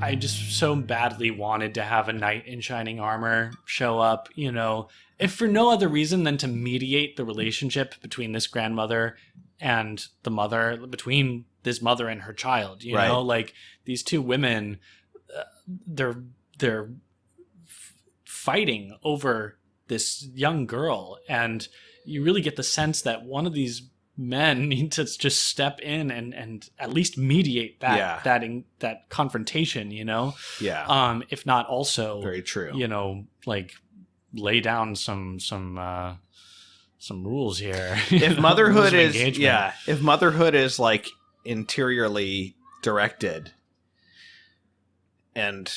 I just so badly wanted to have a knight in shining armor show up, you know, if for no other reason than to mediate the relationship between this grandmother and the mother, between this mother and her child, you know, like these two women, they're fighting over this young girl, and you really get the sense that one of these men need to just step in and at least mediate that confrontation, you know? Yeah. If not also, very true, you know, like lay down some rules here. If motherhood is, if motherhood is like interiorly directed, and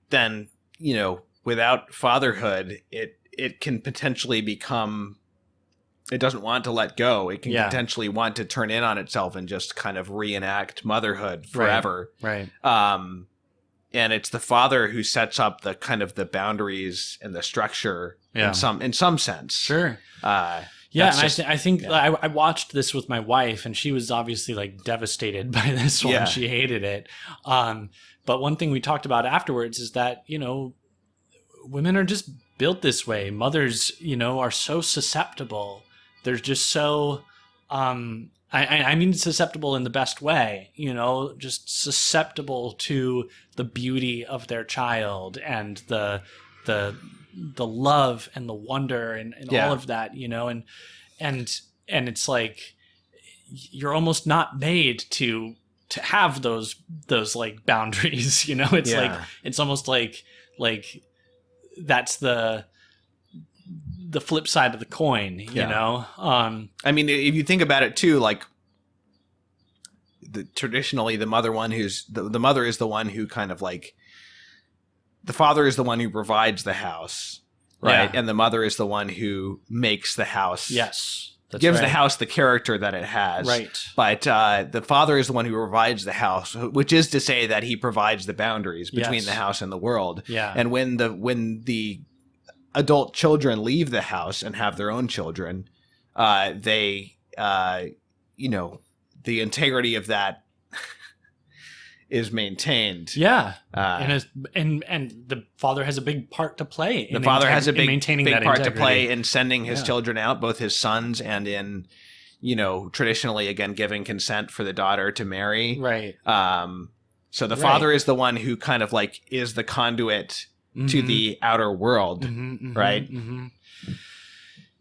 then, you know, without fatherhood, it can potentially become, it doesn't want to let go. It can potentially want to turn in on itself and just kind of reenact motherhood forever. Right. And it's the father who sets up the kind of the boundaries and the structure in some sense. Sure. Yeah, and I think I watched this with my wife, and she was obviously like devastated by this one. She hated it. But one thing we talked about afterwards is that, you know, women are just built this way. Mothers, you know, are so susceptible. They're just so, I mean, susceptible in the best way, you know, just susceptible to the beauty of their child and the love and the wonder and all of that, you know, and it's like you're almost not made to have those like boundaries, you know. It's like it's almost like that's the flip side of the coin, you know. I mean, if you think about it too, like traditionally the mother is the one who kind of like, the father is the one who provides the house, right? And the mother is the one who makes the house. Yes. Gives the house the character that it has. Right. But the father is the one who provides the house, which is to say that he provides the boundaries between the house and the world. Yeah. And when the adult children leave the house and have their own children, they, you know, the integrity of that is maintained. Yeah. And the father has a big part to play. The father has a big maintaining big that part integrity. to play in sending his children out, both his sons, and in, you know, traditionally, again, giving consent for the daughter to marry. Right. So the father is the one who kind of like is the conduit to the outer world, right?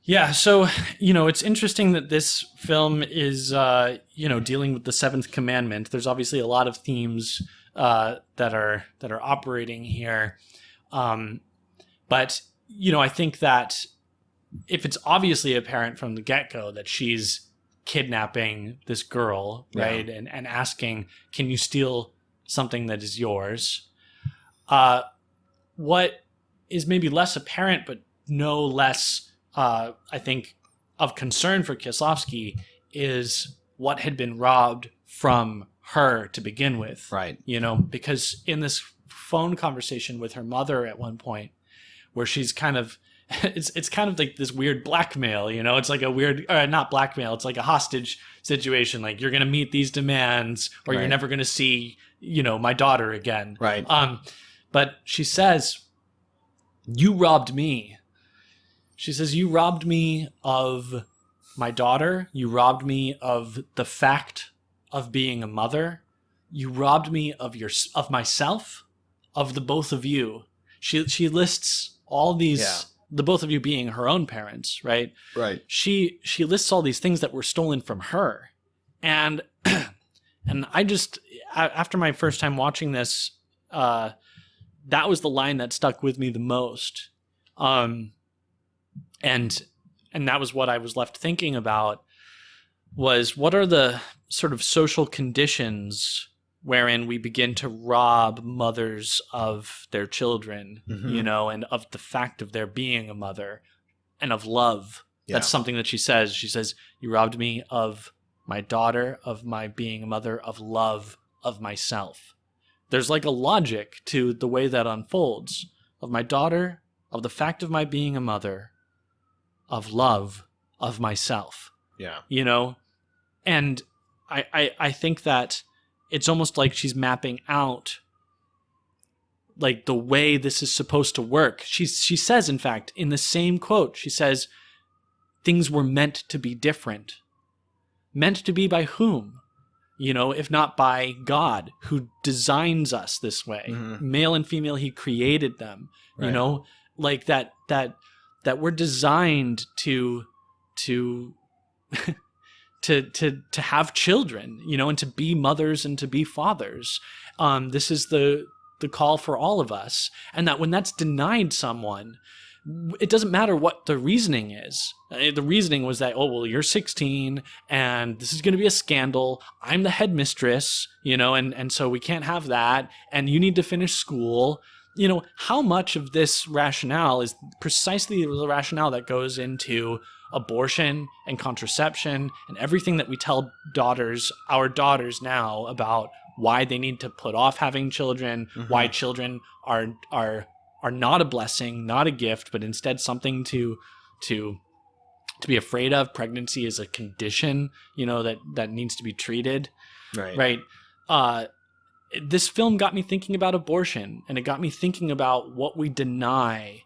Yeah, so, you know, it's interesting that this film is, you know, dealing with the seventh commandment. There's obviously a lot of themes that are operating here. But, you know, I think that if it's obviously apparent from the get-go that she's kidnapping this girl, right, and asking, can you steal something that is yours? What is maybe less apparent, but no less... I think, of concern for Kieslowski is what had been robbed from her to begin with. Right. You know, because in this phone conversation with her mother at one point, where she's kind of, it's kind of like this weird blackmail, you know, it's like a weird, not blackmail, it's like a hostage situation. Like, you're going to meet these demands or you're never going to see, you know, my daughter again. Right. But she says, you robbed me. She says, you robbed me of my daughter. You robbed me of the fact of being a mother. You robbed me of myself, of the both of you. She lists all these, the both of you being her own parents, right? Right. She lists all these things that were stolen from her. And I just, after my first time watching this, that was the line that stuck with me the most. And that was what I was left thinking about, was what are the sort of social conditions wherein we begin to rob mothers of their children, you know, and of the fact of their being a mother and of love. Yeah. That's something that she says. She says, you robbed me of my daughter, of my being a mother, of love, of myself. There's like a logic to the way that unfolds, of my daughter, of the fact of my being a mother, of love, of myself. Yeah. You know? And I think that it's almost like she's mapping out like the way this is supposed to work. She says, in fact, in the same quote, she says, things were meant to be different. Meant to be by whom? You know, if not by God, who designs us this way. Mm-hmm. Male and female, he created them. Right. You know, like that we're designed to to have children, you know, and to be mothers and to be fathers. This is the call for all of us. And that when that's denied someone, it doesn't matter what the reasoning is. The reasoning was that, oh, well, you're 16 and this is going to be a scandal. I'm the headmistress, you know, and so we can't have that. And you need to finish school. You know, how much of this rationale is precisely the rationale that goes into abortion and contraception and everything that we tell our daughters now about why they need to put off having children, mm-hmm. why children are not a blessing, not a gift, but instead something to be afraid of. Pregnancy is a condition, you know, that needs to be treated. Right. This film got me thinking about abortion, and it got me thinking about what we deny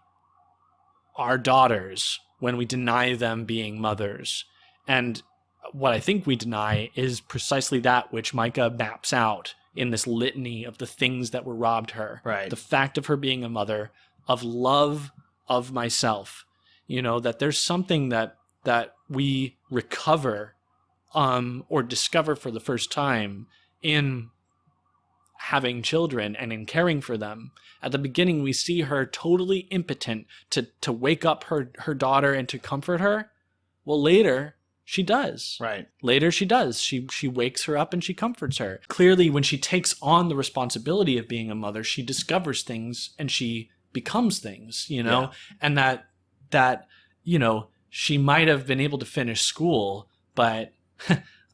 our daughters when we deny them being mothers. And what I think we deny is precisely that which Micah maps out in this litany of the things that were robbed her. Right. The fact of her being a mother, of love of myself. You know, that there's something that we recover or discover for the first time in having children and in caring for them. At the beginning, we see her totally impotent to wake up her daughter and to comfort her. Well, later she does. Right. Later she does. She wakes her up and she comforts her. Clearly, when she takes on the responsibility of being a mother, she discovers things and she becomes things, you know, and that, you know, she might have been able to finish school, but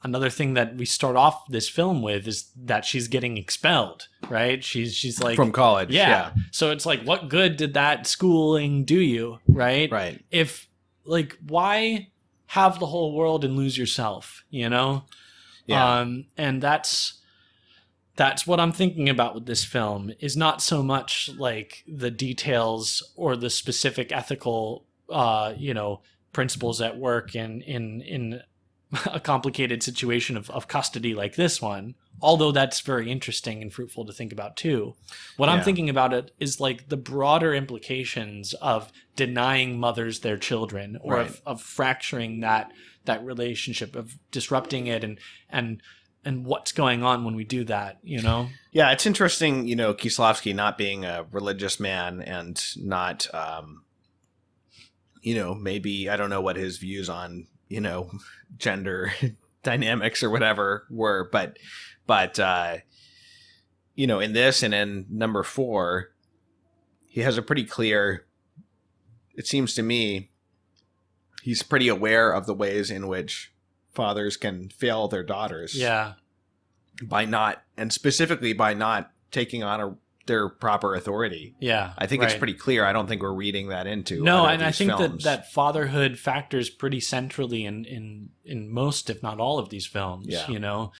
another thing that we start off this film with is that she's getting expelled, right? She's like from college. Yeah. So it's like, what good did that schooling do you? Right. Right. If like, why have the whole world and lose yourself, you know? Yeah. And that's what I'm thinking about with this film, is not so much like the details or the specific ethical, you know, principles at work in a complicated situation of custody like this one, although that's very interesting and fruitful to think about too. What I'm thinking about it is like the broader implications of denying mothers their children, or of fracturing that relationship, of disrupting it, and what's going on when we do that, you know? Yeah, it's interesting, you know, Kieslowski not being a religious man and not, you know, maybe, I don't know what his views on, you know, gender dynamics or whatever were, but you know, in this and in number 4, he has a pretty clear, it seems to me, he's pretty aware of the ways in which fathers can fail their daughters. Yeah. By not, and specifically by not taking on their proper authority. Yeah. I think it's pretty clear. I don't think we're reading that into. No, and I think that fatherhood factors pretty centrally in most, if not all, of these films. Yeah. You know,